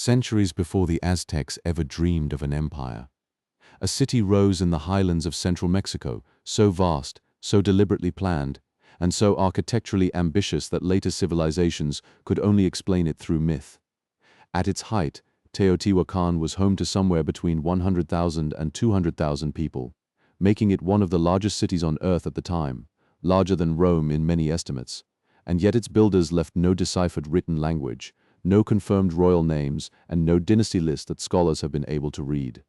centuries before the Aztecs ever dreamed of an empire. A city rose in the highlands of central Mexico, so vast, so deliberately planned, and so architecturally ambitious that later civilizations could only explain it through myth. At its height, Teotihuacan was home to somewhere between 100,000 and 200,000 people, making it one of the largest cities on Earth at the time, larger than Rome in many estimates. And yet its builders left no deciphered written language, no confirmed royal names, and no dynasty list that scholars have been able to read.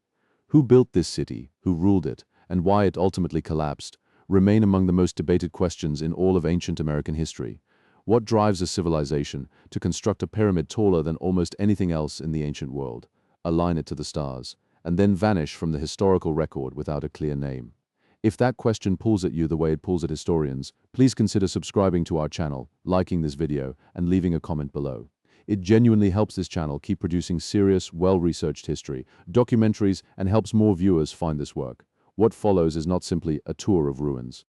Who built this city, who ruled it, and why it ultimately collapsed, remain among the most debated questions in all of ancient American history. What drives a civilization to construct a pyramid taller than almost anything else in the ancient world, align it to the stars, and then vanish from the historical record without a clear name? If that question pulls at you the way it pulls at historians, please consider subscribing to our channel, liking this video, and leaving a comment below. It genuinely helps this channel keep producing serious, well-researched history, documentaries, and helps more viewers find this work. What follows is not simply a tour of ruins.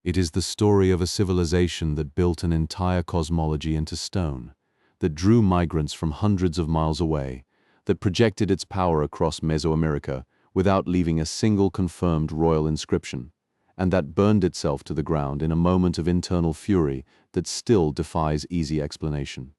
It is the story of a civilization that built an entire cosmology into stone, that drew migrants from hundreds of miles away, that projected its power across Mesoamerica without leaving a single confirmed royal inscription, and that burned itself to the ground in a moment of internal fury that still defies easy explanation.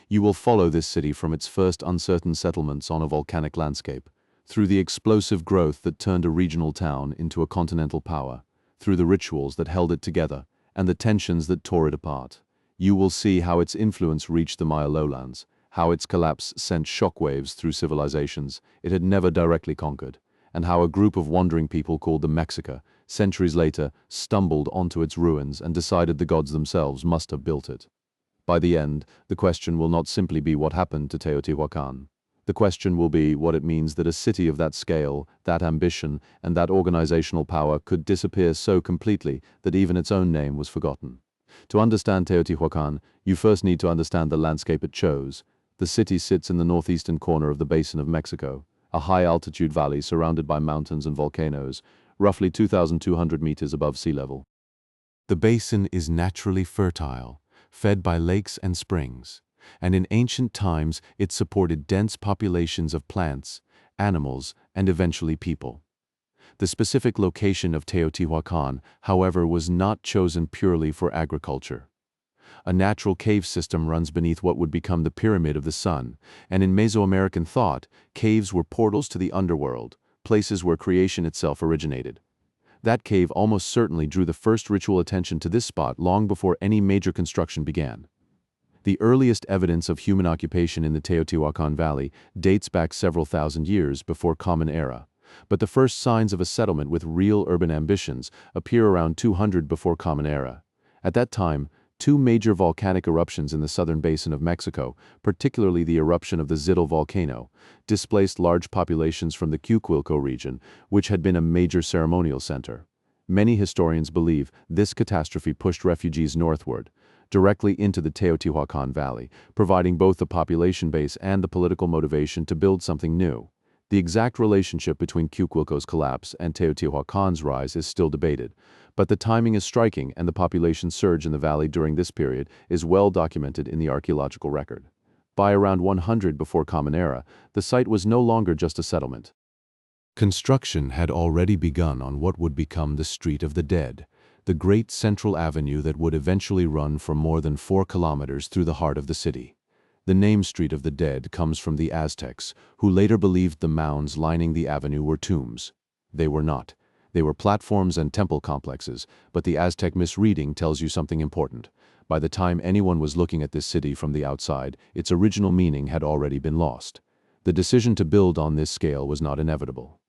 You will follow this city from its first uncertain settlements on a volcanic landscape, through the explosive growth that turned a regional town into a continental power, through the rituals that held it together, and the tensions that tore it apart. You will see how its influence reached the Maya lowlands, how its collapse sent shockwaves through civilizations it had never directly conquered, and how a group of wandering people called the Mexica, centuries later, stumbled onto its ruins and decided the gods themselves must have built it. By the end, the question will not simply be what happened to Teotihuacan. The question will be what it means that a city of that scale, that ambition, and that organizational power could disappear so completely that even its own name was forgotten. To understand Teotihuacan, you first need to understand the landscape it chose. The city sits in the northeastern corner of the Basin of Mexico, a high-altitude valley surrounded by mountains and volcanoes, roughly 2,200 meters above sea level. The basin is naturally fertile, fed by lakes and springs, and in ancient times it supported dense populations of plants, animals, and eventually people. The specific location of Teotihuacan, however, was not chosen purely for agriculture. A natural cave system runs beneath what would become the Pyramid of the Sun, and in Mesoamerican thought, caves were portals to the underworld, places where creation itself originated. That cave almost certainly drew the first ritual attention to this spot long before any major construction began. The earliest evidence of human occupation in the Teotihuacan Valley dates back several thousand years before Common Era, but the first signs of a settlement with real urban ambitions appear around 200 before Common Era. At that time, two major volcanic eruptions in the southern basin of Mexico, particularly the eruption of the Zittel volcano, displaced large populations from the Cuicuilco region, which had been a major ceremonial center. Many historians believe this catastrophe pushed refugees northward, directly into the Teotihuacan Valley, providing both the population base and the political motivation to build something new. The exact relationship between Cuicuilco's collapse and Teotihuacan's rise is still debated, but the timing is striking and the population surge in the valley during this period is well documented in the archaeological record. By around 100 before Common Era, the site was no longer just a settlement. Construction had already begun on what would become the Street of the Dead, the great central avenue that would eventually run for more than 4 kilometers through the heart of the city. The name Street of the Dead comes from the Aztecs, who later believed the mounds lining the avenue were tombs. They were not. They were platforms and temple complexes, but the Aztec misreading tells you something important. By the time anyone was looking at this city from the outside, its original meaning had already been lost. The decision to build on this scale was not inevitable.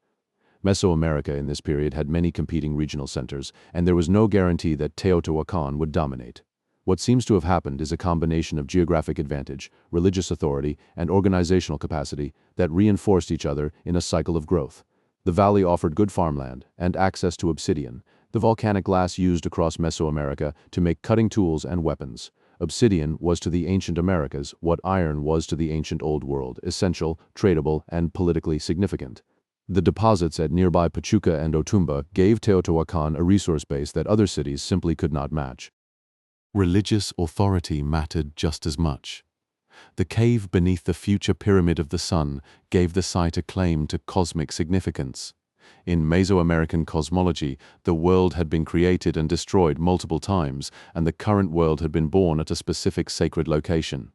Mesoamerica in this period had many competing regional centers, and there was no guarantee that Teotihuacan would dominate. What seems to have happened is a combination of geographic advantage, religious authority, and organizational capacity that reinforced each other in a cycle of growth. The valley offered good farmland and access to obsidian, the volcanic glass used across Mesoamerica to make cutting tools and weapons. Obsidian was to the ancient Americas what iron was to the ancient Old World, essential, tradable, and politically significant. The deposits at nearby Pachuca and Otumba gave Teotihuacan a resource base that other cities simply could not match. Religious authority mattered just as much. The cave beneath the future Pyramid of the Sun gave the site a claim to cosmic significance. In Mesoamerican cosmology, the world had been created and destroyed multiple times, and the current world had been born at a specific sacred location.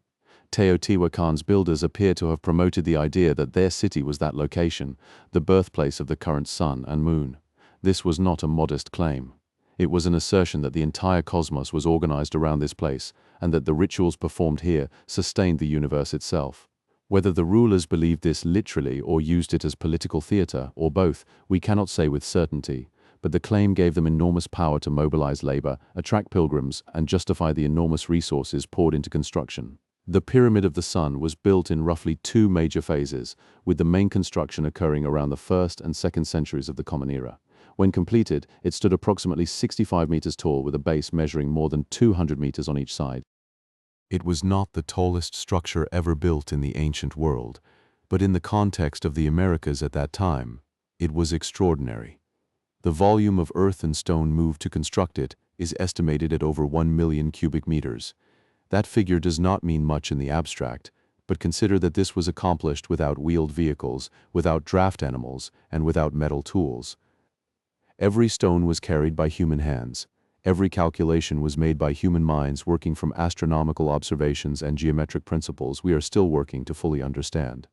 Teotihuacan's builders appear to have promoted the idea that their city was that location, the birthplace of the current sun and moon. This was not a modest claim. It was an assertion that the entire cosmos was organized around this place, and that the rituals performed here sustained the universe itself. Whether the rulers believed this literally or used it as political theater, or both, we cannot say with certainty, but the claim gave them enormous power to mobilize labor, attract pilgrims, and justify the enormous resources poured into construction. The Pyramid of the Sun was built in roughly 2 major phases, with the main construction occurring around the 1st and 2nd centuries of the Common Era. When completed, it stood approximately 65 meters tall with a base measuring more than 200 meters on each side. It was not the tallest structure ever built in the ancient world, but in the context of the Americas at that time, it was extraordinary. The volume of earth and stone moved to construct it is estimated at over 1 million cubic meters. That figure does not mean much in the abstract, but consider that this was accomplished without wheeled vehicles, without draft animals, and without metal tools. Every stone was carried by human hands. Every calculation was made by human minds working from astronomical observations and geometric principles we are still working to fully understand.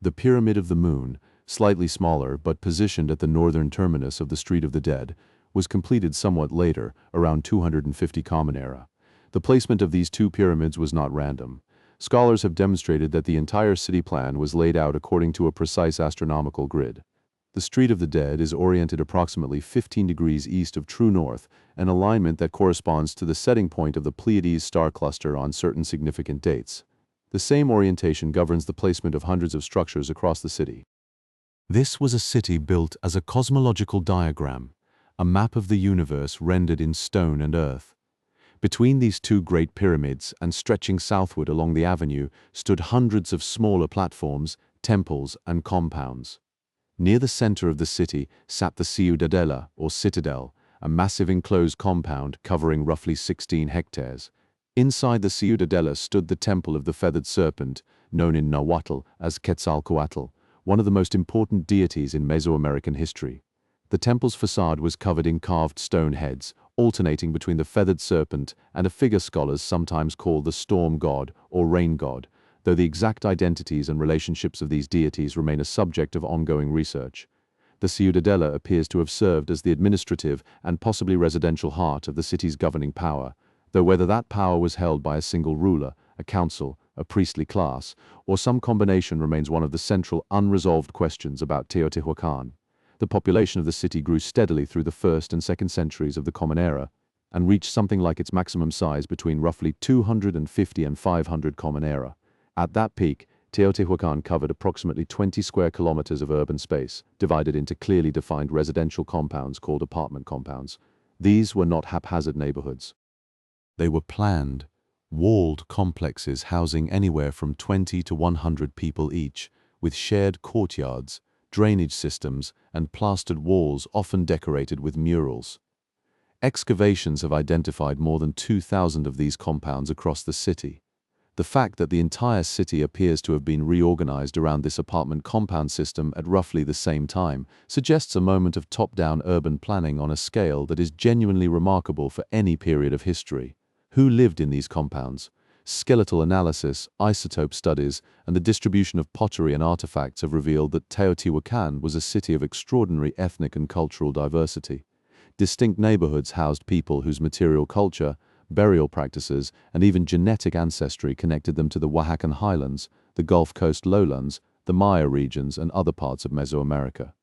The Pyramid of the Moon, slightly smaller but positioned at the northern terminus of the Street of the Dead, was completed somewhat later, around 250 Common Era. The placement of these 2 pyramids was not random. Scholars have demonstrated that the entire city plan was laid out according to a precise astronomical grid. The Street of the Dead is oriented approximately 15 degrees east of true north, an alignment that corresponds to the setting point of the Pleiades star cluster on certain significant dates. The same orientation governs the placement of hundreds of structures across the city. This was a city built as a cosmological diagram, a map of the universe rendered in stone and earth. Between these 2 great pyramids and stretching southward along the avenue stood hundreds of smaller platforms, temples, and compounds. Near the center of the city sat the Ciudadela, or citadel, a massive enclosed compound covering roughly 16 hectares. Inside the Ciudadela stood the Temple of the Feathered Serpent, known in Nahuatl as Quetzalcoatl, one of the most important deities in Mesoamerican history. The temple's facade was covered in carved stone heads, alternating between the feathered serpent and a figure scholars sometimes call the storm god or rain god, though the exact identities and relationships of these deities remain a subject of ongoing research. The Ciudadela appears to have served as the administrative and possibly residential heart of the city's governing power, though whether that power was held by a single ruler, a council, a priestly class, or some combination remains one of the central unresolved questions about Teotihuacan. The population of the city grew steadily through the 1st and 2nd centuries of the Common Era and reached something like its maximum size between roughly 250 and 500 Common Era. At that peak, Teotihuacan covered approximately 20 square kilometers of urban space, divided into clearly defined residential compounds called apartment compounds. These were not haphazard neighborhoods. They were planned, walled complexes housing anywhere from 20 to 100 people each, with shared courtyards, drainage systems, and plastered walls often decorated with murals. Excavations have identified more than 2,000 of these compounds across the city. The fact that the entire city appears to have been reorganized around this apartment compound system at roughly the same time suggests a moment of top-down urban planning on a scale that is genuinely remarkable for any period of history. Who lived in these compounds? Skeletal analysis, isotope studies, and the distribution of pottery and artifacts have revealed that Teotihuacan was a city of extraordinary ethnic and cultural diversity. Distinct neighborhoods housed people whose material culture, burial practices, and even genetic ancestry connected them to the Oaxacan highlands, the Gulf Coast lowlands, the Maya regions, and other parts of Mesoamerica.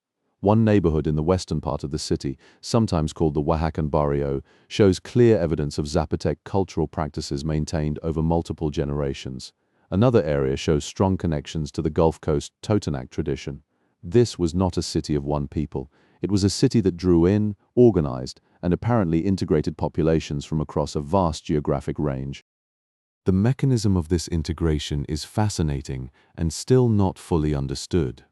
One neighborhood in the western part of the city, sometimes called the Oaxacan barrio, shows clear evidence of Zapotec cultural practices maintained over multiple generations. Another area shows strong connections to the Gulf Coast Totonac tradition. This was not a city of one people. It was a city that drew in, organized, and apparently integrated populations from across a vast geographic range. The mechanism of this integration is fascinating and still not fully understood.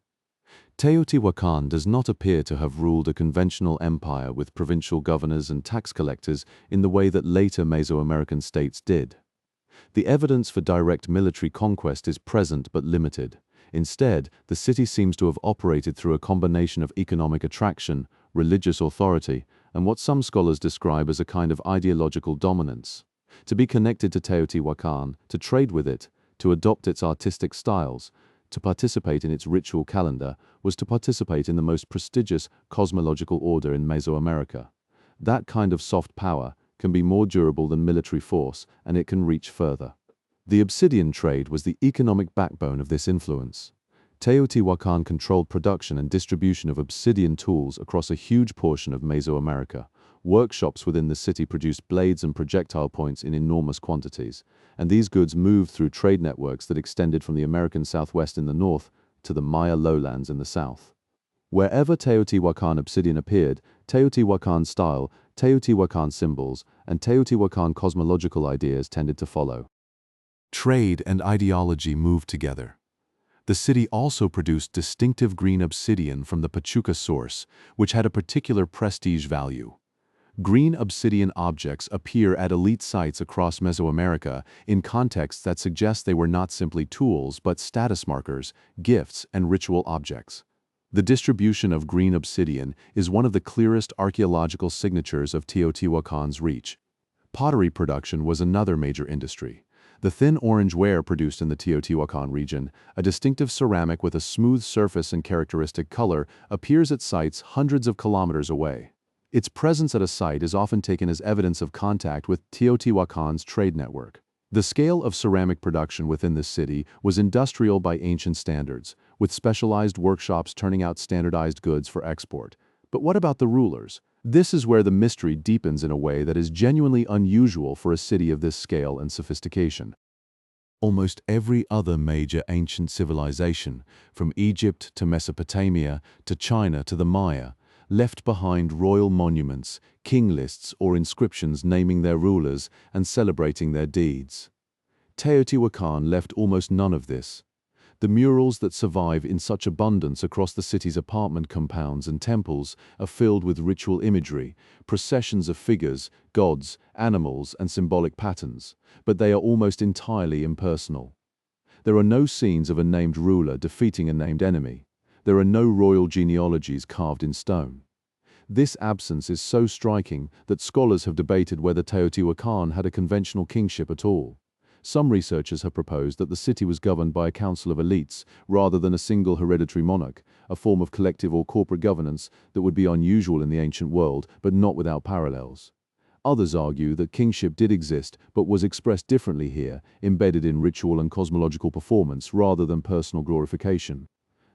Teotihuacan does not appear to have ruled a conventional empire with provincial governors and tax collectors in the way that later Mesoamerican states did. The evidence for direct military conquest is present but limited. Instead, the city seems to have operated through a combination of economic attraction, religious authority, and what some scholars describe as a kind of ideological dominance. To be connected to Teotihuacan, to trade with it, to adopt its artistic styles, to participate in its ritual calendar, was to participate in the most prestigious cosmological order in Mesoamerica. That kind of soft power can be more durable than military force, and it can reach further. The obsidian trade was the economic backbone of this influence. Teotihuacan controlled production and distribution of obsidian tools across a huge portion of Mesoamerica. Workshops within the city produced blades and projectile points in enormous quantities, and these goods moved through trade networks that extended from the American Southwest in the north to the Maya lowlands in the south. Wherever Teotihuacan obsidian appeared, Teotihuacan style, Teotihuacan symbols, and Teotihuacan cosmological ideas tended to follow. Trade and ideology moved together. The city also produced distinctive green obsidian from the Pachuca source, which had a particular prestige value. Green obsidian objects appear at elite sites across Mesoamerica in contexts that suggest they were not simply tools but status markers, gifts, and ritual objects. The distribution of green obsidian is one of the clearest archaeological signatures of Teotihuacan's reach. Pottery production was another major industry. The thin orange ware produced in the Teotihuacan region, a distinctive ceramic with a smooth surface and characteristic color, appears at sites hundreds of kilometers away. Its presence at a site is often taken as evidence of contact with Teotihuacan's trade network. The scale of ceramic production within the city was industrial by ancient standards, with specialized workshops turning out standardized goods for export. But what about the rulers? This is where the mystery deepens in a way that is genuinely unusual for a city of this scale and sophistication. Almost every other major ancient civilization, from Egypt to Mesopotamia to China to the Maya, left behind royal monuments, king lists, or inscriptions naming their rulers and celebrating their deeds. Teotihuacan left almost none of this. The murals that survive in such abundance across the city's apartment compounds and temples are filled with ritual imagery, processions of figures, gods, animals, and symbolic patterns, but they are almost entirely impersonal. There are no scenes of a named ruler defeating a named enemy. There are no royal genealogies carved in stone. This absence is so striking that scholars have debated whether Teotihuacan had a conventional kingship at all. Some researchers have proposed that the city was governed by a council of elites rather than a single hereditary monarch, a form of collective or corporate governance that would be unusual in the ancient world but not without parallels. Others argue that kingship did exist but was expressed differently here, embedded in ritual and cosmological performance rather than personal glorification.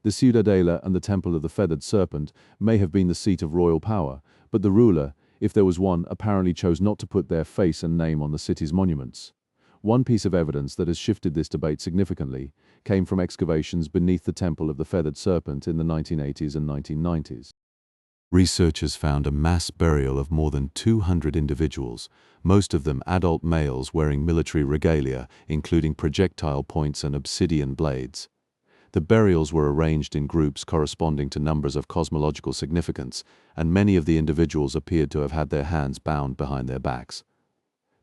The Ciudadela and the Temple of the Feathered Serpent may have been the seat of royal power, but the ruler, if there was one, apparently chose not to put their face and name on the city's monuments. One piece of evidence that has shifted this debate significantly came from excavations beneath the Temple of the Feathered Serpent in the 1980s and 1990s. Researchers found a mass burial of more than 200 individuals, most of them adult males wearing military regalia, including projectile points and obsidian blades. The burials were arranged in groups corresponding to numbers of cosmological significance, and many of the individuals appeared to have had their hands bound behind their backs.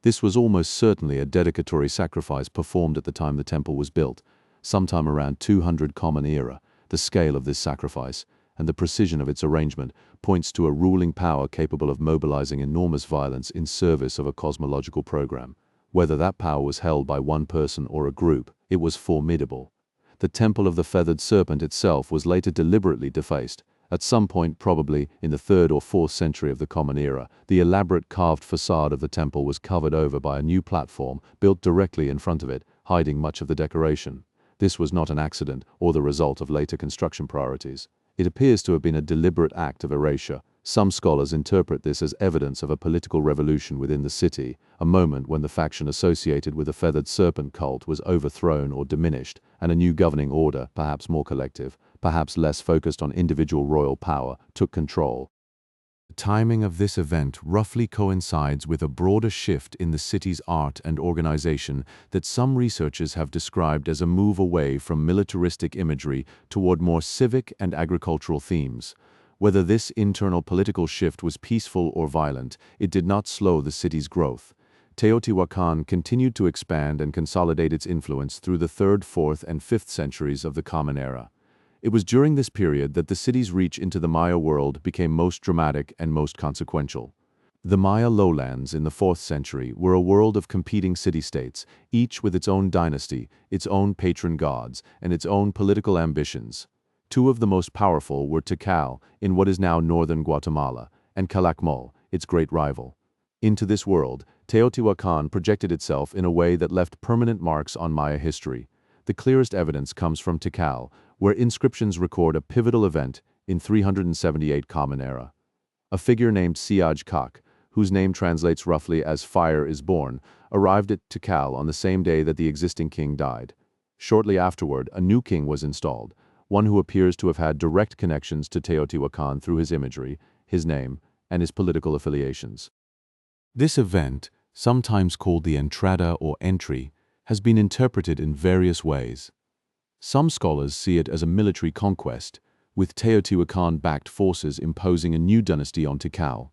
This was almost certainly a dedicatory sacrifice performed at the time the temple was built, sometime around 200 Common Era. The scale of this sacrifice and the precision of its arrangement points to a ruling power capable of mobilizing enormous violence in service of a cosmological program. Whether that power was held by one person or a group, it was formidable. The Temple of the Feathered Serpent itself was later deliberately defaced. At some point, probably in the 3rd or 4th century of the Common Era, the elaborate carved facade of the temple was covered over by a new platform built directly in front of it, hiding much of the decoration. This was not an accident or the result of later construction priorities. It appears to have been a deliberate act of erasure. Some scholars interpret this as evidence of a political revolution within the city, a moment when the faction associated with the feathered serpent cult was overthrown or diminished, and a new governing order, perhaps more collective, perhaps less focused on individual royal power, took control. The timing of this event roughly coincides with a broader shift in the city's art and organization that some researchers have described as a move away from militaristic imagery toward more civic and agricultural themes. Whether this internal political shift was peaceful or violent, it did not slow the city's growth. Teotihuacan continued to expand and consolidate its influence through the 3rd, 4th, and 5th centuries of the Common Era. It was during this period that the city's reach into the Maya world became most dramatic and most consequential. The Maya lowlands in the 4th century were a world of competing city-states, each with its own dynasty, its own patron gods, and its own political ambitions. Two of the most powerful were Tikal, in what is now northern Guatemala, and Calakmul, its great rival. Into this world, Teotihuacan projected itself in a way that left permanent marks on Maya history. The clearest evidence comes from Tikal, where inscriptions record a pivotal event in 378 Common Era. A figure named Siaj-Kak, whose name translates roughly as "fire is born," arrived at Tikal on the same day that the existing king died. Shortly afterward, a new king was installed, one who appears to have had direct connections to Teotihuacan through his imagery, his name, and his political affiliations. This event, sometimes called the Entrada or entry, has been interpreted in various ways. Some scholars see it as a military conquest, with Teotihuacan-backed forces imposing a new dynasty on Tikal.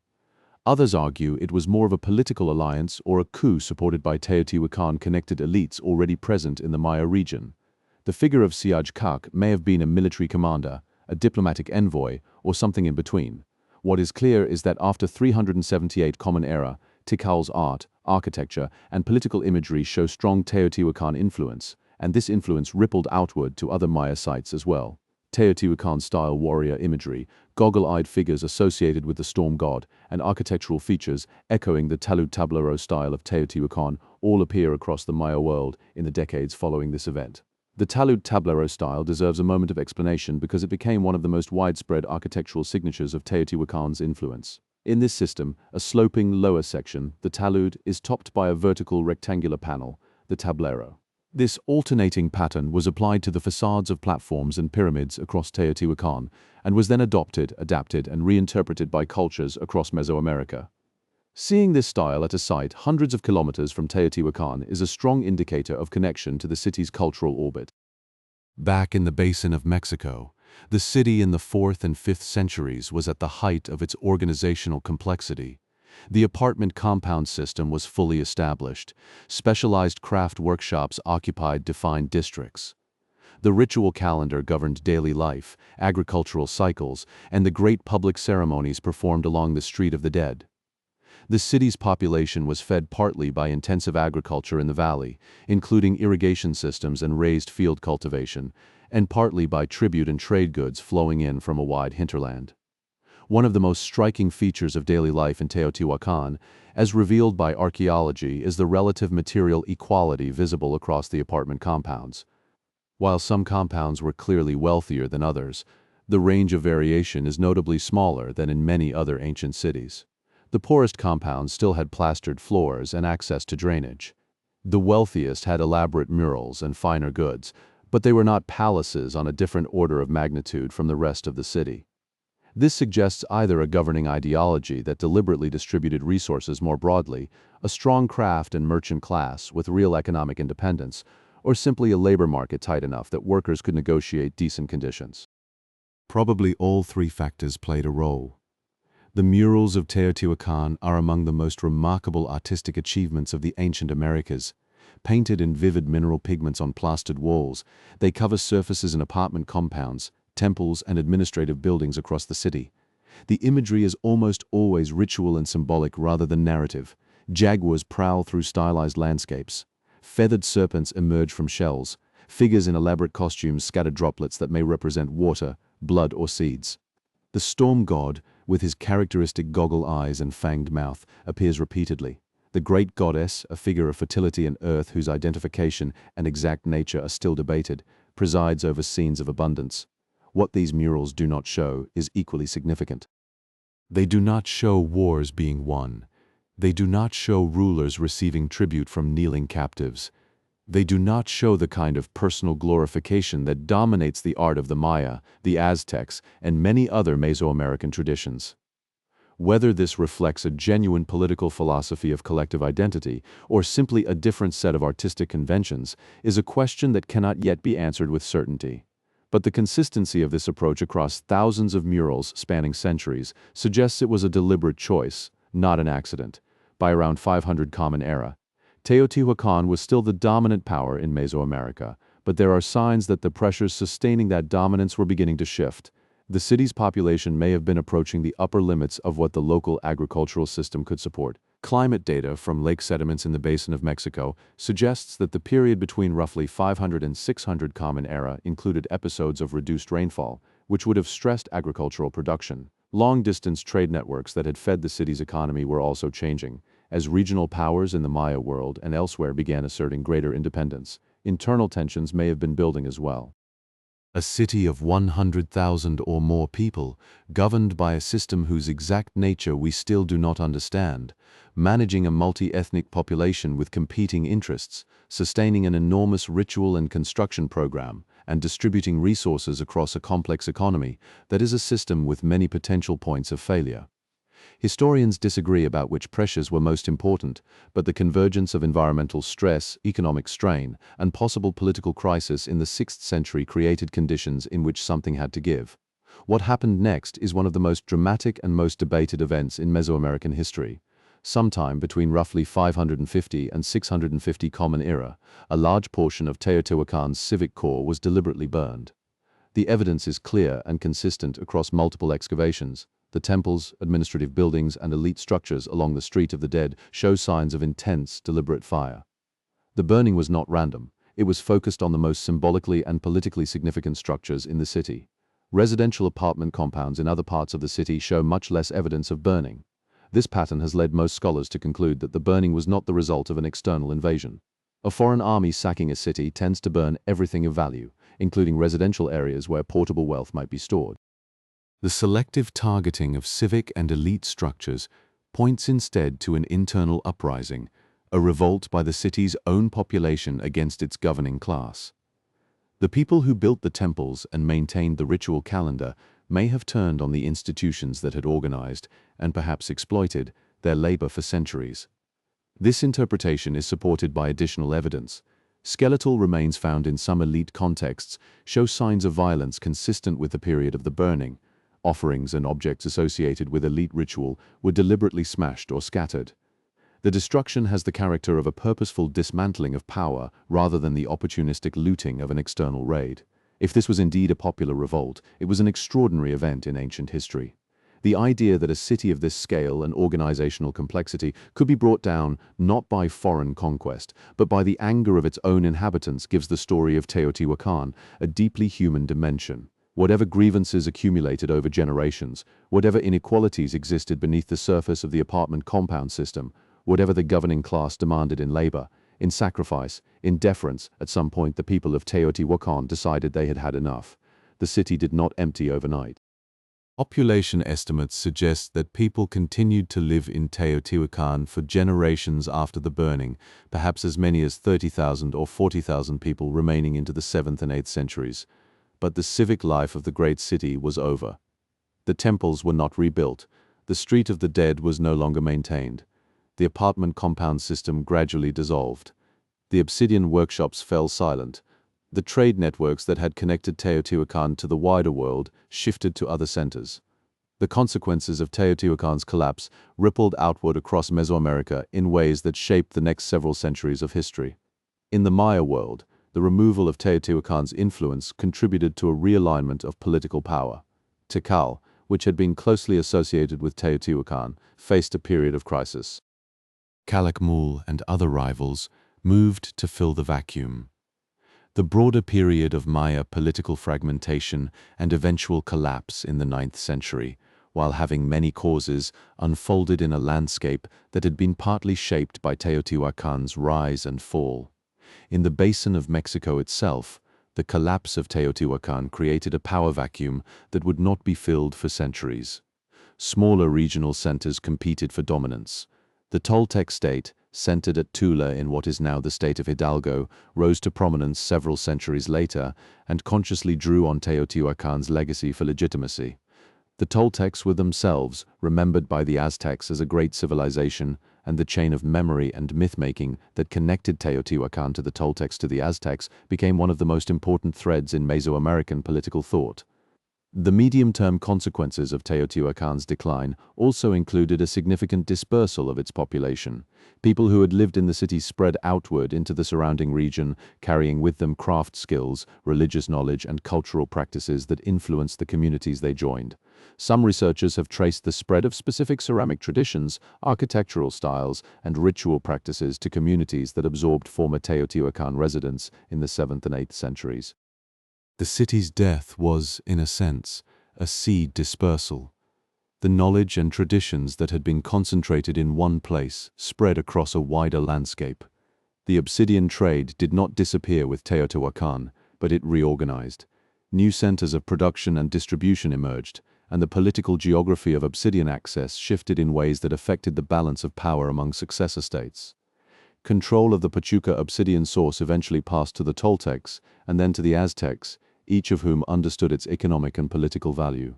Others argue it was more of a political alliance or a coup supported by Teotihuacan-connected elites already present in the Maya region. The figure of Siaj-Kak may have been a military commander, a diplomatic envoy, or something in between. What is clear is that after 378 Common Era, Tikal's art, architecture, and political imagery show strong Teotihuacan influence, and this influence rippled outward to other Maya sites as well. Teotihuacan-style warrior imagery, goggle-eyed figures associated with the storm god, and architectural features echoing the talud tablero style of Teotihuacan all appear across the Maya world in the decades following this event. The talud tablero style deserves a moment of explanation because it became one of the most widespread architectural signatures of Teotihuacan's influence. In this system, a sloping lower section, the talud, is topped by a vertical rectangular panel, the tablero. This alternating pattern was applied to the facades of platforms and pyramids across Teotihuacan and was then adapted, and reinterpreted by cultures across Mesoamerica. Seeing this style at a site hundreds of kilometers from Teotihuacan is a strong indicator of connection to the city's cultural orbit. Back in the Basin of Mexico, the city in the 4th and 5th centuries was at the height of its organizational complexity. The apartment compound system was fully established. Specialized craft workshops occupied defined districts. The ritual calendar governed daily life, agricultural cycles, and the great public ceremonies performed along the Street of the Dead. The city's population was fed partly by intensive agriculture in the valley, including irrigation systems and raised field cultivation, and partly by tribute and trade goods flowing in from a wide hinterland. One of the most striking features of daily life in Teotihuacan, as revealed by archaeology, is the relative material equality visible across the apartment compounds. While some compounds were clearly wealthier than others, the range of variation is notably smaller than in many other ancient cities. The poorest compounds still had plastered floors and access to drainage. The wealthiest had elaborate murals and finer goods, but they were not palaces on a different order of magnitude from the rest of the city. This suggests either a governing ideology that deliberately distributed resources more broadly, a strong craft and merchant class with real economic independence, or simply a labor market tight enough that workers could negotiate decent conditions. Probably all three factors played a role. The murals of Teotihuacan are among the most remarkable artistic achievements of the ancient Americas. Painted in vivid mineral pigments on plastered walls, they cover surfaces in apartment compounds, temples, and administrative buildings across the city. The imagery is almost always ritual and symbolic rather than narrative. Jaguars prowl through stylized landscapes. Feathered serpents emerge from shells. Figures in elaborate costumes scatter droplets that may represent water, blood, or seeds. The storm god, with his characteristic goggle eyes and fanged mouth, appears repeatedly. The great goddess, a figure of fertility and earth whose identification and exact nature are still debated, presides over scenes of abundance. What these murals do not show is equally significant. They do not show wars being won. They do not show rulers receiving tribute from kneeling captives. They do not show the kind of personal glorification that dominates the art of the Maya, the Aztecs, and many other Mesoamerican traditions. Whether this reflects a genuine political philosophy of collective identity or simply a different set of artistic conventions is a question that cannot yet be answered with certainty. But the consistency of this approach across thousands of murals spanning centuries suggests it was a deliberate choice, not an accident. by around 500 Common Era, Teotihuacan was still the dominant power in Mesoamerica, but there are signs that the pressures sustaining that dominance were beginning to shift. The city's population may have been approaching the upper limits of what the local agricultural system could support. Climate data from lake sediments in the Basin of Mexico suggests that the period between roughly 500 and 600 Common Era included episodes of reduced rainfall, which would have stressed agricultural production. Long-distance trade networks that had fed the city's economy were also changing, as regional powers in the Maya world and elsewhere began asserting greater independence. Internal tensions may have been building as well. A city of 100,000 or more people, governed by a system whose exact nature we still do not understand, managing a multi-ethnic population with competing interests, sustaining an enormous ritual and construction program, and distributing resources across a complex economy that is a system with many potential points of failure. Historians disagree about which pressures were most important, but the convergence of environmental stress, economic strain, and possible political crisis in the 6th century created conditions in which something had to give. What happened next is one of the most dramatic and most debated events in Mesoamerican history. Sometime between roughly 550 and 650 Common Era, a large portion of Teotihuacan's civic core was deliberately burned. The evidence is clear and consistent across multiple excavations. The temples, administrative buildings, and elite structures along the Street of the Dead show signs of intense, deliberate fire. The burning was not random. It was focused on the most symbolically and politically significant structures in the city. Residential apartment compounds in other parts of the city show much less evidence of burning. This pattern has led most scholars to conclude that the burning was not the result of an external invasion. A foreign army sacking a city tends to burn everything of value, including residential areas where portable wealth might be stored. The selective targeting of civic and elite structures points instead to an internal uprising, a revolt by the city's own population against its governing class. The people who built the temples and maintained the ritual calendar may have turned on the institutions that had organized, and perhaps exploited, their labor for centuries. This interpretation is supported by additional evidence. Skeletal remains found in some elite contexts show signs of violence consistent with the period of the burning. Offerings and objects associated with elite ritual were deliberately smashed or scattered. The destruction has the character of a purposeful dismantling of power rather than the opportunistic looting of an external raid. If this was indeed a popular revolt, it was an extraordinary event in ancient history. The idea that a city of this scale and organizational complexity could be brought down not by foreign conquest, but by the anger of its own inhabitants gives the story of Teotihuacan a deeply human dimension. Whatever grievances accumulated over generations, whatever inequalities existed beneath the surface of the apartment compound system, whatever the governing class demanded in labor, in sacrifice, in deference, at some point the people of Teotihuacan decided they had had enough. The city did not empty overnight. Population estimates suggest that people continued to live in Teotihuacan for generations after the burning, perhaps as many as 30,000 or 40,000 people remaining into the 7th and 8th centuries. But the civic life of the great city was over. The temples were not rebuilt. The Street of the Dead was no longer maintained. The apartment compound system gradually dissolved. The obsidian workshops fell silent. The trade networks that had connected Teotihuacan to the wider world shifted to other centers. The consequences of Teotihuacan's collapse rippled outward across Mesoamerica in ways that shaped the next several centuries of history. In the Maya world, the removal of Teotihuacan's influence contributed to a realignment of political power. Tikal, which had been closely associated with Teotihuacan, faced a period of crisis. Calakmul and other rivals moved to fill the vacuum. The broader period of Maya political fragmentation and eventual collapse in the 9th century, while having many causes, unfolded in a landscape that had been partly shaped by Teotihuacan's rise and fall. In the Basin of Mexico itself, the collapse of Teotihuacan created a power vacuum that would not be filled for centuries. Smaller regional centers competed for dominance. The Toltec state, centered at Tula in what is now the state of Hidalgo, rose to prominence several centuries later and consciously drew on Teotihuacan's legacy for legitimacy. The Toltecs were themselves remembered by the Aztecs as a great civilization, and the chain of memory and myth-making that connected Teotihuacan to the Toltecs to the Aztecs became one of the most important threads in Mesoamerican political thought. The medium-term consequences of Teotihuacan's decline also included a significant dispersal of its population. People who had lived in the city spread outward into the surrounding region, carrying with them craft skills, religious knowledge, and cultural practices that influenced the communities they joined. Some researchers have traced the spread of specific ceramic traditions, architectural styles, and ritual practices to communities that absorbed former Teotihuacan residents in the 7th and 8th centuries. The city's death was, in a sense, a seed dispersal. The knowledge and traditions that had been concentrated in one place spread across a wider landscape. The obsidian trade did not disappear with Teotihuacan, but it reorganized. New centers of production and distribution emerged, and the political geography of obsidian access shifted in ways that affected the balance of power among successor states. Control of the Pachuca obsidian source eventually passed to the Toltecs and then to the Aztecs, each of whom understood its economic and political value.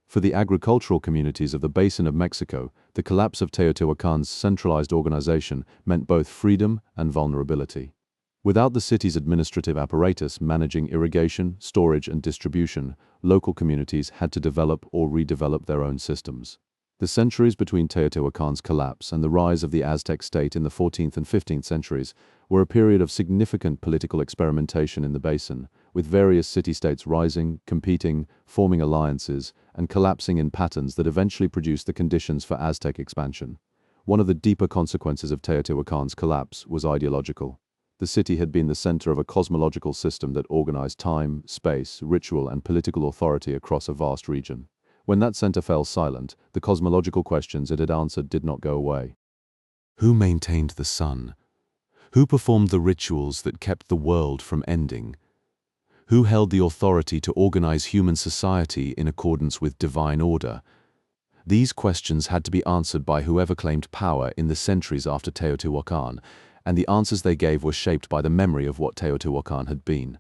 For the agricultural communities of the Basin of Mexico, the collapse of Teotihuacan's centralized organization meant both freedom and vulnerability. Without the city's administrative apparatus managing irrigation, storage, and distribution, local communities had to develop or redevelop their own systems. The centuries between Teotihuacan's collapse and the rise of the Aztec state in the 14th and 15th centuries were a period of significant political experimentation in the basin, with various city-states rising, competing, forming alliances, and collapsing in patterns that eventually produced the conditions for Aztec expansion. One of the deeper consequences of Teotihuacan's collapse was ideological. The city had been the center of a cosmological system that organized time, space, ritual, and political authority across a vast region. When that center fell silent, the cosmological questions it had answered did not go away. Who maintained the sun? Who performed the rituals that kept the world from ending? Who held the authority to organize human society in accordance with divine order? These questions had to be answered by whoever claimed power in the centuries after Teotihuacan, and the answers they gave were shaped by the memory of what Teotihuacan had been.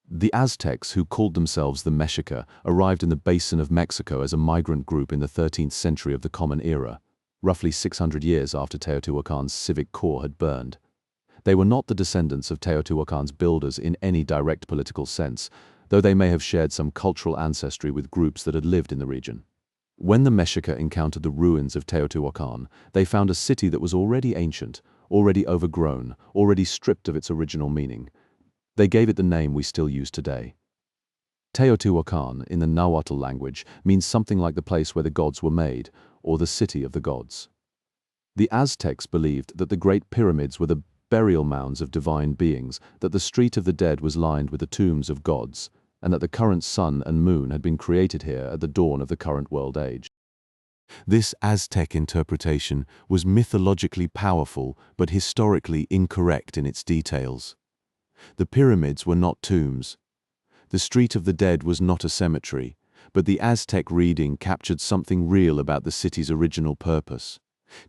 The Aztecs, who called themselves the Mexica, arrived in the Basin of Mexico as a migrant group in the 13th century of the Common Era, roughly 600 years after Teotihuacan's civic core had burned. They were not the descendants of Teotihuacan's builders in any direct political sense, though they may have shared some cultural ancestry with groups that had lived in the region. When the Mexica encountered the ruins of Teotihuacan, they found a city that was already ancient, already overgrown, already stripped of its original meaning. They gave it the name we still use today. Teotihuacan, in the Nahuatl language, means something like the place where the gods were made, or the city of the gods. The Aztecs believed that the Great Pyramids were the burial mounds of divine beings, that the street of the dead was lined with the tombs of gods, and that the current sun and moon had been created here at the dawn of the current world age. This Aztec interpretation was mythologically powerful but historically incorrect in its details. The pyramids were not tombs. The street of the dead was not a cemetery, but the Aztec reading captured something real about the city's original purpose.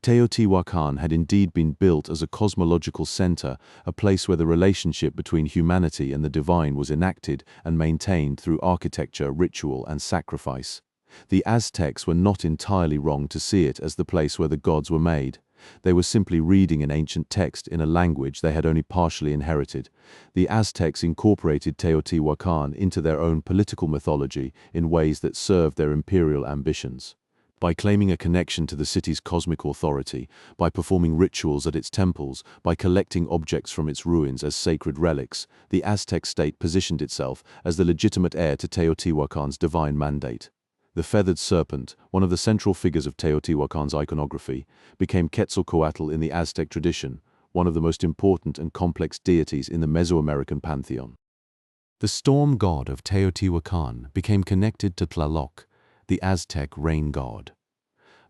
Teotihuacan had indeed been built as a cosmological center, a place where the relationship between humanity and the divine was enacted and maintained through architecture, ritual, and sacrifice. The Aztecs were not entirely wrong to see it as the place where the gods were made. They were simply reading an ancient text in a language they had only partially inherited. The Aztecs incorporated Teotihuacan into their own political mythology in ways that served their imperial ambitions. By claiming a connection to the city's cosmic authority, by performing rituals at its temples, by collecting objects from its ruins as sacred relics, the Aztec state positioned itself as the legitimate heir to Teotihuacan's divine mandate. The feathered serpent, one of the central figures of Teotihuacan's iconography, became Quetzalcoatl in the Aztec tradition, one of the most important and complex deities in the Mesoamerican pantheon. The storm god of Teotihuacan became connected to Tlaloc, the Aztec rain god.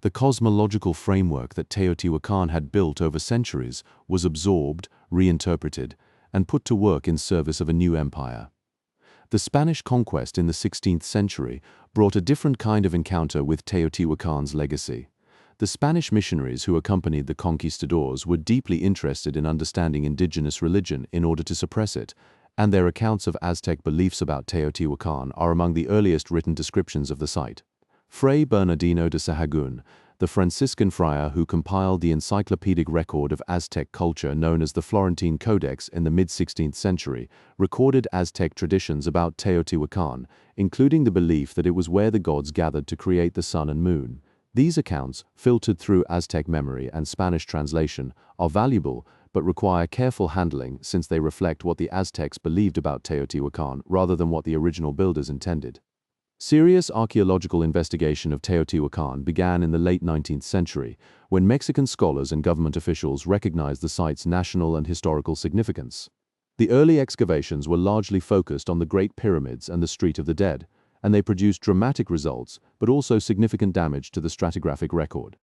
The cosmological framework that Teotihuacan had built over centuries was absorbed, reinterpreted, and put to work in service of a new empire. The Spanish conquest in the 16th century brought a different kind of encounter with Teotihuacan's legacy. The Spanish missionaries who accompanied the conquistadors were deeply interested in understanding indigenous religion in order to suppress it, and their accounts of Aztec beliefs about Teotihuacan are among the earliest written descriptions of the site. Fray Bernardino de Sahagún, the Franciscan friar who compiled the encyclopedic record of Aztec culture known as the Florentine Codex in the mid-16th century, recorded Aztec traditions about Teotihuacan, including the belief that it was where the gods gathered to create the sun and moon. These accounts, filtered through Aztec memory and Spanish translation, are valuable but require careful handling since they reflect what the Aztecs believed about Teotihuacan rather than what the original builders intended. Serious archaeological investigation of Teotihuacan began in the late 19th century, when Mexican scholars and government officials recognized the site's national and historical significance. The early excavations were largely focused on the Great Pyramids and the Street of the Dead, and they produced dramatic results but also significant damage to the stratigraphic record.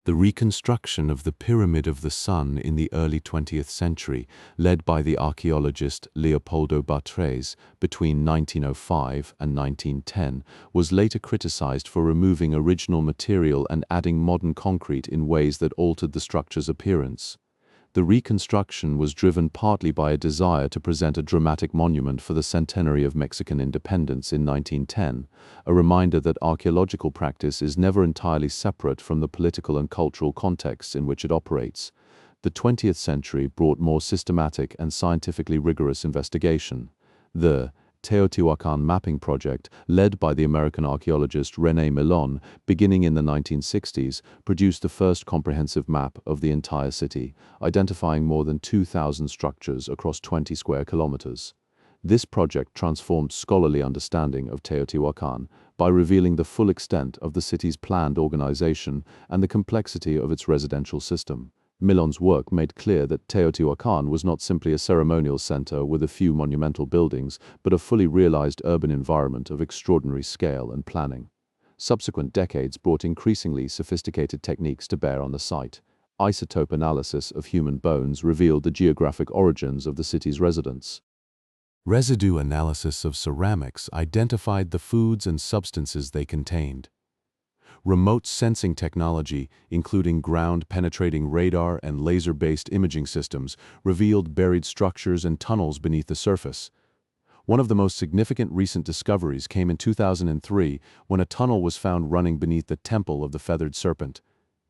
The reconstruction of the Pyramid of the Sun in the early 20th century, led by the archaeologist Leopoldo Bartres between 1905 and 1910, was later criticized for removing original material and adding modern concrete in ways that altered the structure's appearance. The reconstruction was driven partly by a desire to present a dramatic monument for the centenary of Mexican independence in 1910, a reminder that archaeological practice is never entirely separate from the political and cultural contexts in which it operates. The 20th century brought more systematic and scientifically rigorous investigation. The Teotihuacan Mapping Project, led by the American archaeologist René Milon, beginning in the 1960s, produced the first comprehensive map of the entire city, identifying more than 2,000 structures across 20 square kilometers. This project transformed scholarly understanding of Teotihuacan by revealing the full extent of the city's planned organization and the complexity of its residential system. Milon's work made clear that Teotihuacan was not simply a ceremonial center with a few monumental buildings, but a fully realized urban environment of extraordinary scale and planning. Subsequent decades brought increasingly sophisticated techniques to bear on the site. Isotope analysis of human bones revealed the geographic origins of the city's residents. Residue analysis of ceramics identified the foods and substances they contained. Remote sensing technology, including ground-penetrating radar and laser-based imaging systems, revealed buried structures and tunnels beneath the surface. One of the most significant recent discoveries came in 2003 when a tunnel was found running beneath the Temple of the Feathered Serpent.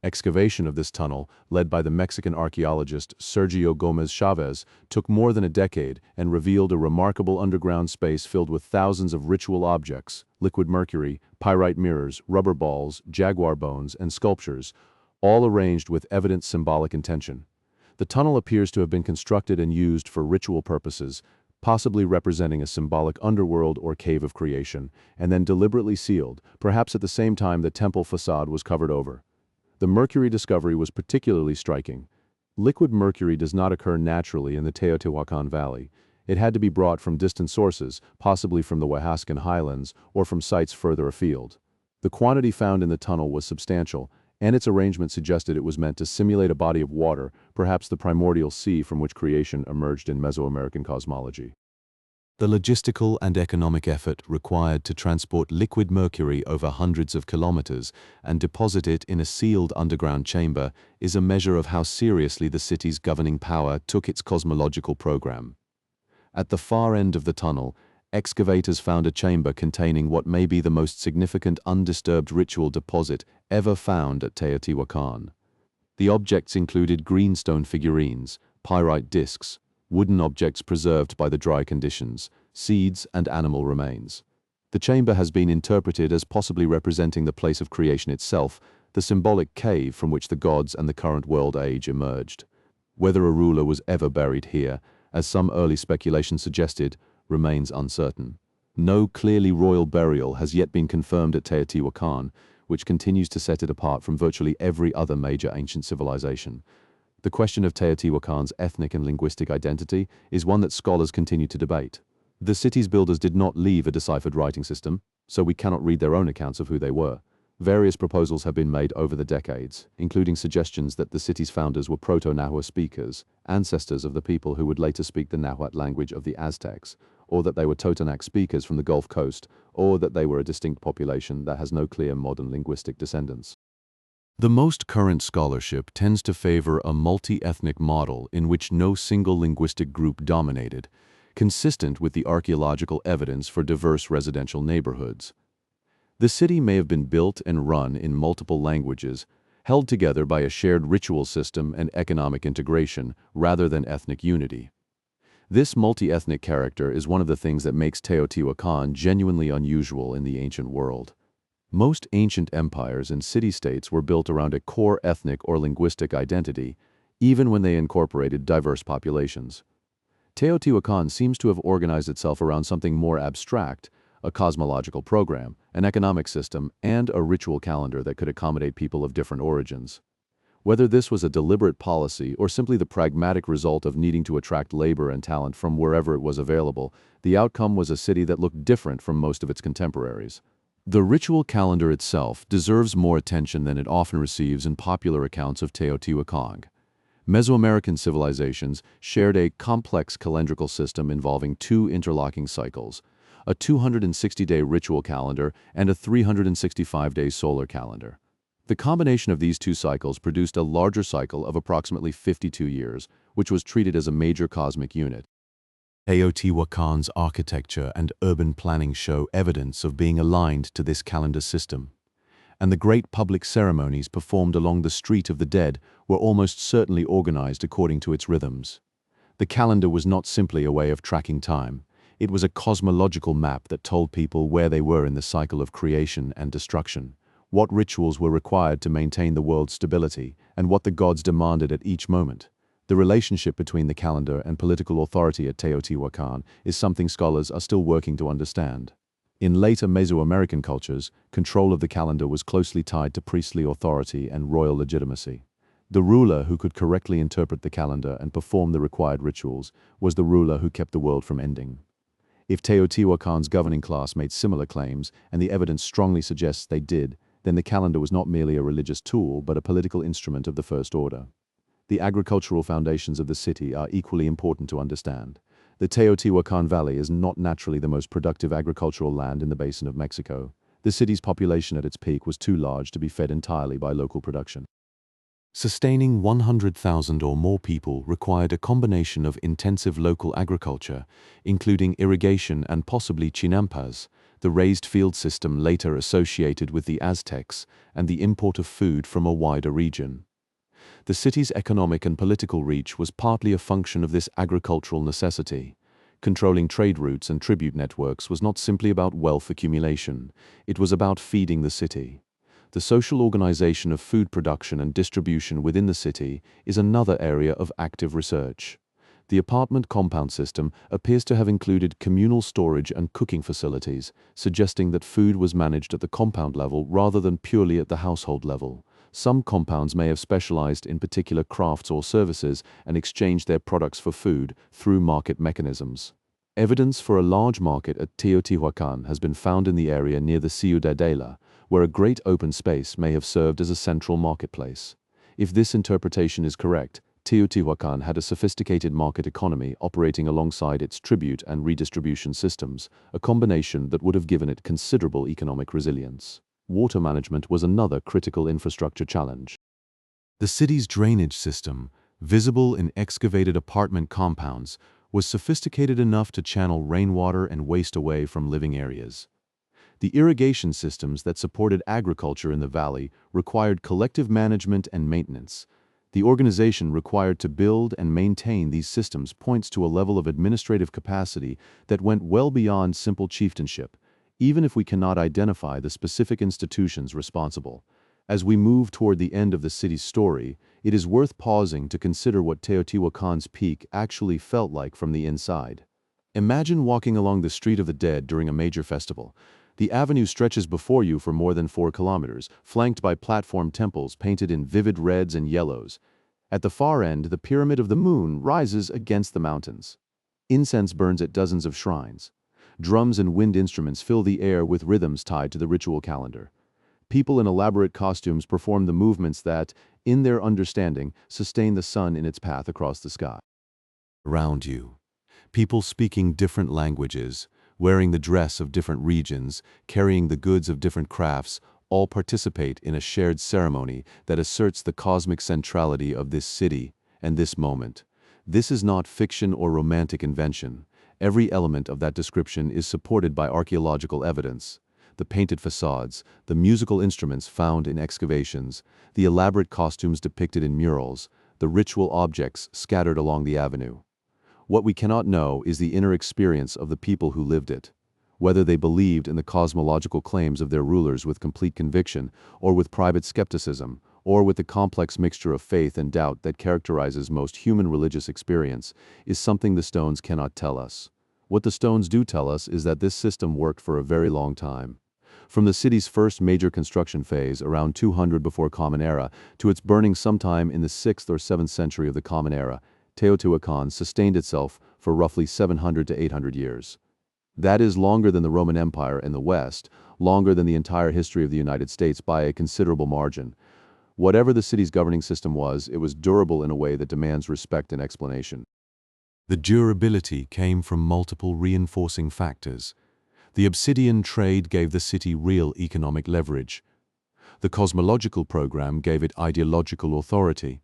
Excavation of this tunnel, led by the Mexican archaeologist Sergio Gómez Chávez, took more than a decade and revealed a remarkable underground space filled with thousands of ritual objects, liquid mercury, pyrite mirrors, rubber balls, jaguar bones, and sculptures, all arranged with evident symbolic intention. The tunnel appears to have been constructed and used for ritual purposes, possibly representing a symbolic underworld or cave of creation, and then deliberately sealed, perhaps at the same time the temple facade was covered over. The mercury discovery was particularly striking. Liquid mercury does not occur naturally in the Teotihuacan Valley. It had to be brought from distant sources, possibly from the Oaxacan highlands or from sites further afield. The quantity found in the tunnel was substantial, and its arrangement suggested it was meant to simulate a body of water, perhaps the primordial sea from which creation emerged in Mesoamerican cosmology. The logistical and economic effort required to transport liquid mercury over hundreds of kilometers and deposit it in a sealed underground chamber is a measure of how seriously the city's governing power took its cosmological program. At the far end of the tunnel, excavators found a chamber containing what may be the most significant undisturbed ritual deposit ever found at Teotihuacan. The objects included greenstone figurines, pyrite discs, wooden objects preserved by the dry conditions, seeds, and animal remains. The chamber has been interpreted as possibly representing the place of creation itself, the symbolic cave from which the gods and the current world age emerged. Whether a ruler was ever buried here, as some early speculation suggested, remains uncertain. No clearly royal burial has yet been confirmed at Teotihuacan, which continues to set it apart from virtually every other major ancient civilization. The question of Teotihuacan's ethnic and linguistic identity is one that scholars continue to debate. The city's builders did not leave a deciphered writing system, so we cannot read their own accounts of who they were. Various proposals have been made over the decades, including suggestions that the city's founders were Proto-Nahua speakers, ancestors of the people who would later speak the Nahuatl language of the Aztecs, or that they were Totonac speakers from the Gulf Coast, or that they were a distinct population that has no clear modern linguistic descendants. The most current scholarship tends to favor a multi-ethnic model in which no single linguistic group dominated, consistent with the archaeological evidence for diverse residential neighborhoods. The city may have been built and run in multiple languages, held together by a shared ritual system and economic integration rather than ethnic unity. This multi-ethnic character is one of the things that makes Teotihuacan genuinely unusual in the ancient world. Most ancient empires and city-states were built around a core ethnic or linguistic identity, even when they incorporated diverse populations. Teotihuacan seems to have organized itself around something more abstract, a cosmological program, an economic system, and a ritual calendar that could accommodate people of different origins. Whether this was a deliberate policy or simply the pragmatic result of needing to attract labor and talent from wherever it was available, the outcome was a city that looked different from most of its contemporaries. The ritual calendar itself deserves more attention than it often receives in popular accounts of Teotihuacan. Mesoamerican civilizations shared a complex calendrical system involving two interlocking cycles, a 260-day ritual calendar and a 365-day solar calendar. The combination of these two cycles produced a larger cycle of approximately 52 years, which was treated as a major cosmic unit. Teotihuacan's architecture and urban planning show evidence of being aligned to this calendar system, and the great public ceremonies performed along the Street of the Dead were almost certainly organized according to its rhythms. The calendar was not simply a way of tracking time. It was a cosmological map that told people where they were in the cycle of creation and destruction, what rituals were required to maintain the world's stability, and what the gods demanded at each moment. The relationship between the calendar and political authority at Teotihuacan is something scholars are still working to understand. In later Mesoamerican cultures, control of the calendar was closely tied to priestly authority and royal legitimacy. The ruler who could correctly interpret the calendar and perform the required rituals was the ruler who kept the world from ending. If Teotihuacan's governing class made similar claims, and the evidence strongly suggests they did, then the calendar was not merely a religious tool but a political instrument of the first order. The agricultural foundations of the city are equally important to understand. The Teotihuacan Valley is not naturally the most productive agricultural land in the Basin of Mexico. The city's population at its peak was too large to be fed entirely by local production. Sustaining 100,000 or more people required a combination of intensive local agriculture, including irrigation and possibly chinampas, the raised field system later associated with the Aztecs, and the import of food from a wider region. The city's economic and political reach was partly a function of this agricultural necessity. Controlling trade routes and tribute networks was not simply about wealth accumulation, it was about feeding the city. The social organization of food production and distribution within the city is another area of active research. The apartment compound system appears to have included communal storage and cooking facilities, suggesting that food was managed at the compound level rather than purely at the household level. Some compounds may have specialized in particular crafts or services and exchanged their products for food through market mechanisms. Evidence for a large market at Teotihuacan has been found in the area near the Ciudadela, where a great open space may have served as a central marketplace. If this interpretation is correct, Teotihuacan had a sophisticated market economy operating alongside its tribute and redistribution systems, a combination that would have given it considerable economic resilience. Water management was another critical infrastructure challenge. The city's drainage system, visible in excavated apartment compounds, was sophisticated enough to channel rainwater and waste away from living areas. The irrigation systems that supported agriculture in the valley required collective management and maintenance. The organization required to build and maintain these systems points to a level of administrative capacity that went well beyond simple chieftainship, even if we cannot identify the specific institutions responsible. As we move toward the end of the city's story, it is worth pausing to consider what Teotihuacan's peak actually felt like from the inside. Imagine walking along the Street of the Dead during a major festival. The avenue stretches before you for more than 4 kilometers, flanked by platform temples painted in vivid reds and yellows. At the far end, the Pyramid of the Moon rises against the mountains. Incense burns at dozens of shrines. Drums and wind instruments fill the air with rhythms tied to the ritual calendar. People in elaborate costumes perform the movements that, in their understanding, sustain the sun in its path across the sky. Around you, people speaking different languages, wearing the dress of different regions, carrying the goods of different crafts, all participate in a shared ceremony that asserts the cosmic centrality of this city and this moment. This is not fiction or romantic invention. Every element of that description is supported by archaeological evidence. the painted facades, the musical instruments found in excavations, the elaborate costumes depicted in murals, the ritual objects scattered along the avenue. What we cannot know is the inner experience of the people who lived it, whether they believed in the cosmological claims of their rulers with complete conviction, or with private skepticism, or with the complex mixture of faith and doubt that characterizes most human religious experience, is something the stones cannot tell us. What the stones do tell us is that this system worked for a very long time. From the city's first major construction phase, around 200 before Common Era, to its burning sometime in the 6th or 7th century of the Common Era, Teotihuacan sustained itself for roughly 700 to 800 years. That is longer than the Roman Empire in the West, longer than the entire history of the United States by a considerable margin. Whatever the city's governing system was, it was durable in a way that demands respect and explanation. The durability came from multiple reinforcing factors. The obsidian trade gave the city real economic leverage. The cosmological program gave it ideological authority.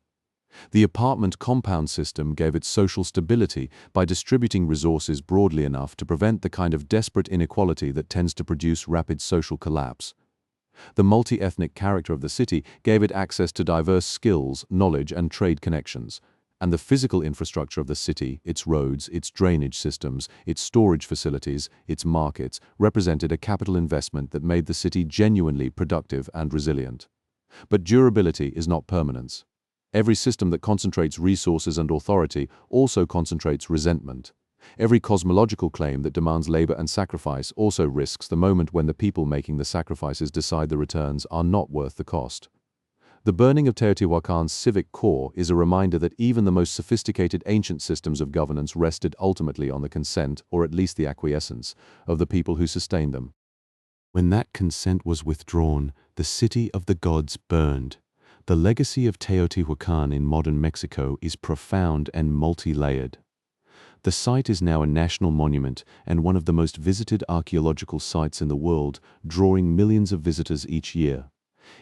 The apartment compound system gave it social stability by distributing resources broadly enough to prevent the kind of desperate inequality that tends to produce rapid social collapse. The multi-ethnic character of the city gave it access to diverse skills, knowledge, and trade connections. And the physical infrastructure of the city, its roads, its drainage systems, its storage facilities, its markets, represented a capital investment that made the city genuinely productive and resilient. But durability is not permanence. Every system that concentrates resources and authority also concentrates resentment. Every cosmological claim that demands labor and sacrifice also risks the moment when the people making the sacrifices decide the returns are not worth the cost. The burning of Teotihuacan's civic core is a reminder that even the most sophisticated ancient systems of governance rested ultimately on the consent, or at least the acquiescence, of the people who sustained them. When that consent was withdrawn, the city of the gods burned. The legacy of Teotihuacan in modern Mexico is profound and multi-layered. The site is now a national monument and one of the most visited archaeological sites in the world, drawing millions of visitors each year.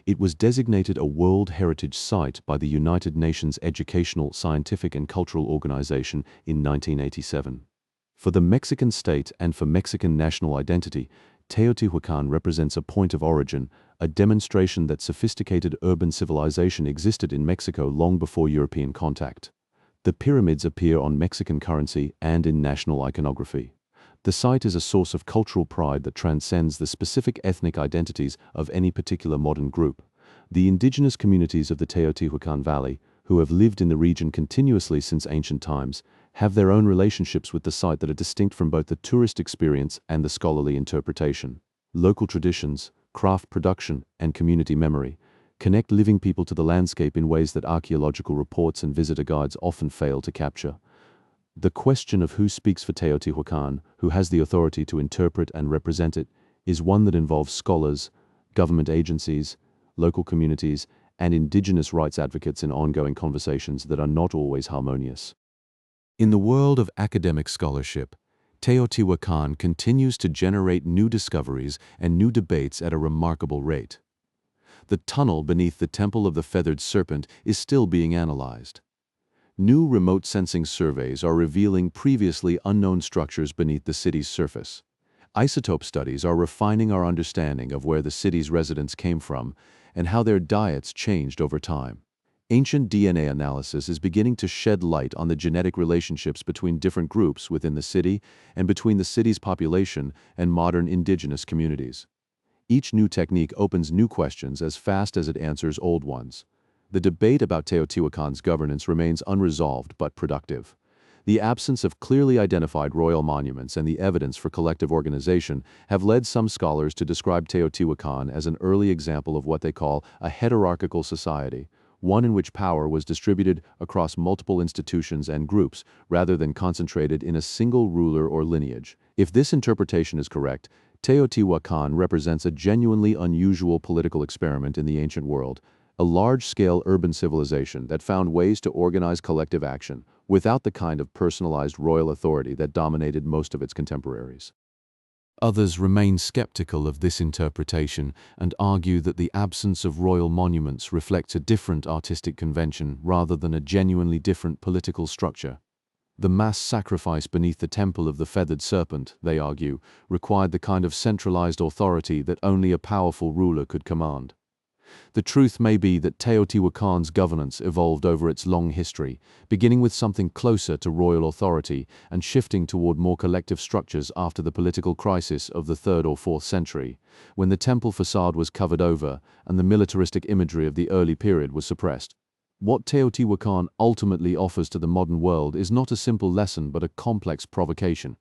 It was designated a World Heritage Site by the United Nations Educational, Scientific and Cultural Organization in 1987. For the Mexican state and for Mexican national identity, Teotihuacan represents a point of origin, a demonstration that sophisticated urban civilization existed in Mexico long before European contact. The pyramids appear on Mexican currency and in national iconography. The site is a source of cultural pride that transcends the specific ethnic identities of any particular modern group. The indigenous communities of the Teotihuacan Valley, who have lived in the region continuously since ancient times, have their own relationships with the site that are distinct from both the tourist experience and the scholarly interpretation. Local traditions, craft production, and community memory connect living people to the landscape in ways that archaeological reports and visitor guides often fail to capture. The question of who speaks for Teotihuacan, who has the authority to interpret and represent it, is one that involves scholars, government agencies, local communities, and indigenous rights advocates in ongoing conversations that are not always harmonious. In the world of academic scholarship, Teotihuacan continues to generate new discoveries and new debates at a remarkable rate. The tunnel beneath the Temple of the Feathered Serpent is still being analyzed. New remote sensing surveys are revealing previously unknown structures beneath the city's surface. Isotope studies are refining our understanding of where the city's residents came from and how their diets changed over time. Ancient DNA analysis is beginning to shed light on the genetic relationships between different groups within the city and between the city's population and modern indigenous communities. Each new technique opens new questions as fast as it answers old ones. The debate about Teotihuacan's governance remains unresolved but productive. The absence of clearly identified royal monuments and the evidence for collective organization have led some scholars to describe Teotihuacan as an early example of what they call a hierarchical society, one in which power was distributed across multiple institutions and groups rather than concentrated in a single ruler or lineage. If this interpretation is correct, Teotihuacan represents a genuinely unusual political experiment in the ancient world, a large-scale urban civilization that found ways to organize collective action without the kind of personalized royal authority that dominated most of its contemporaries. Others remain skeptical of this interpretation and argue that the absence of royal monuments reflects a different artistic convention rather than a genuinely different political structure. The mass sacrifice beneath the temple of the feathered serpent, they argue, required the kind of centralized authority that only a powerful ruler could command. The truth may be that Teotihuacan's governance evolved over its long history, beginning with something closer to royal authority and shifting toward more collective structures after the political crisis of the 3rd or 4th century, when the temple facade was covered over and the militaristic imagery of the early period was suppressed. What Teotihuacan ultimately offers to the modern world is not a simple lesson but a complex provocation.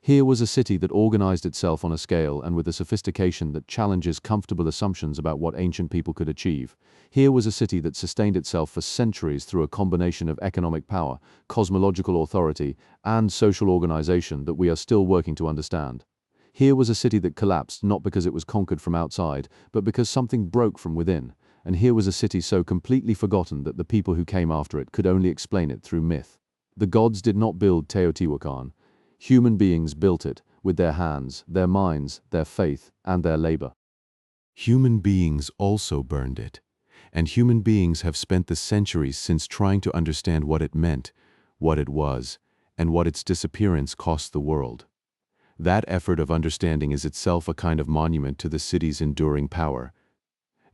Here was a city that organized itself on a scale and with a sophistication that challenges comfortable assumptions about what ancient people could achieve. Here was a city that sustained itself for centuries through a combination of economic power, cosmological authority, and social organization that we are still working to understand. Here was a city that collapsed not because it was conquered from outside, but because something broke from within. And here was a city so completely forgotten that the people who came after it could only explain it through myth. The gods did not build Teotihuacan. Human beings built it with their hands, their minds, their faith, and their labor. Human beings also burned it, and human beings have spent the centuries since trying to understand what it meant, what it was, and what its disappearance cost the world. That effort of understanding is itself a kind of monument to the city's enduring power.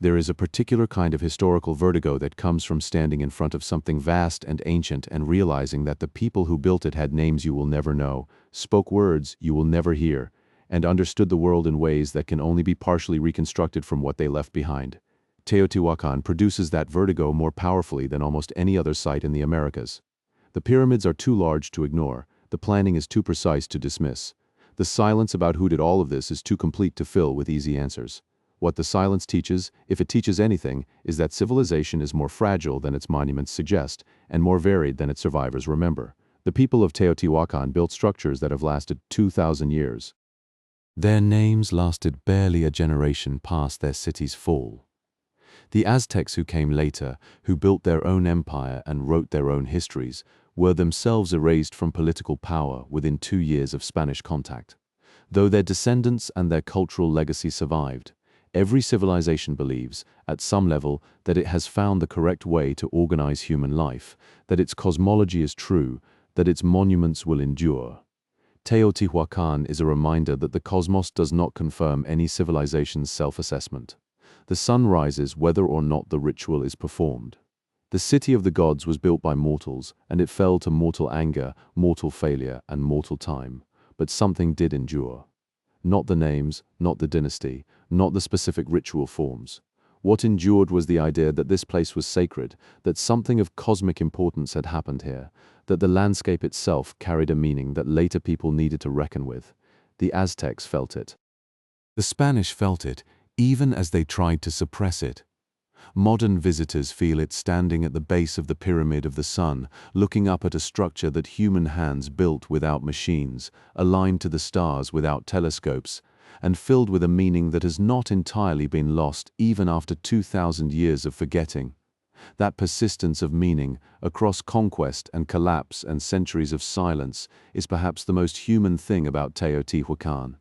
There is a particular kind of historical vertigo that comes from standing in front of something vast and ancient and realizing that the people who built it had names you will never know, spoke words you will never hear, and understood the world in ways that can only be partially reconstructed from what they left behind. Teotihuacan produces that vertigo more powerfully than almost any other site in the Americas. The pyramids are too large to ignore, the planning is too precise to dismiss. The silence about who did all of this is too complete to fill with easy answers. What the silence teaches, if it teaches anything, is that civilization is more fragile than its monuments suggest, and more varied than its survivors remember. The people of Teotihuacan built structures that have lasted 2,000 years. Their names lasted barely a generation past their city's fall. The Aztecs who came later, who built their own empire and wrote their own histories, were themselves erased from political power within 2 years of Spanish contact. Though their descendants and their cultural legacy survived, every civilization believes, at some level, that it has found the correct way to organize human life, that its cosmology is true, that its monuments will endure. Teotihuacan is a reminder that the cosmos does not confirm any civilization's self-assessment. The sun rises whether or not the ritual is performed. The city of the gods was built by mortals, and it fell to mortal anger, mortal failure, and mortal time. But something did endure. Not the names, not the dynasty, not the specific ritual forms. What endured was the idea that this place was sacred, that something of cosmic importance had happened here, that the landscape itself carried a meaning that later people needed to reckon with. The Aztecs felt it. The Spanish felt it, even as they tried to suppress it. Modern visitors feel it standing at the base of the Pyramid of the Sun, looking up at a structure that human hands built without machines, aligned to the stars without telescopes, and filled with a meaning that has not entirely been lost even after 2,000 years of forgetting. That persistence of meaning, across conquest and collapse and centuries of silence, is perhaps the most human thing about Teotihuacan.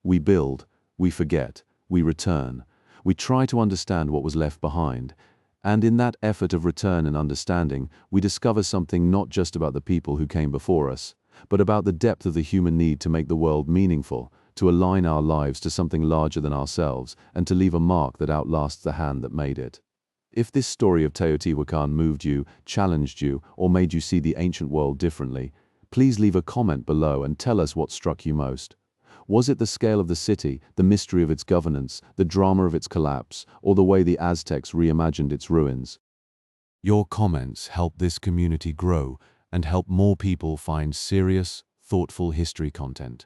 We build, we forget, we return. We try to understand what was left behind, and in that effort of return and understanding, we discover something not just about the people who came before us, but about the depth of the human need to make the world meaningful, to align our lives to something larger than ourselves, and to leave a mark that outlasts the hand that made it. If this story of Teotihuacan moved you, challenged you, or made you see the ancient world differently, please leave a comment below and tell us what struck you most. Was it the scale of the city, the mystery of its governance, the drama of its collapse, or the way the Aztecs reimagined its ruins? Your comments help this community grow and help more people find serious, thoughtful history content.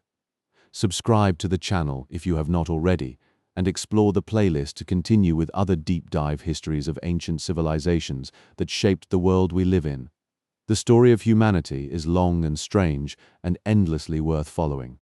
Subscribe to the channel if you have not already, and explore the playlist to continue with other deep dive histories of ancient civilizations that shaped the world we live in. The story of humanity is long and strange and endlessly worth following.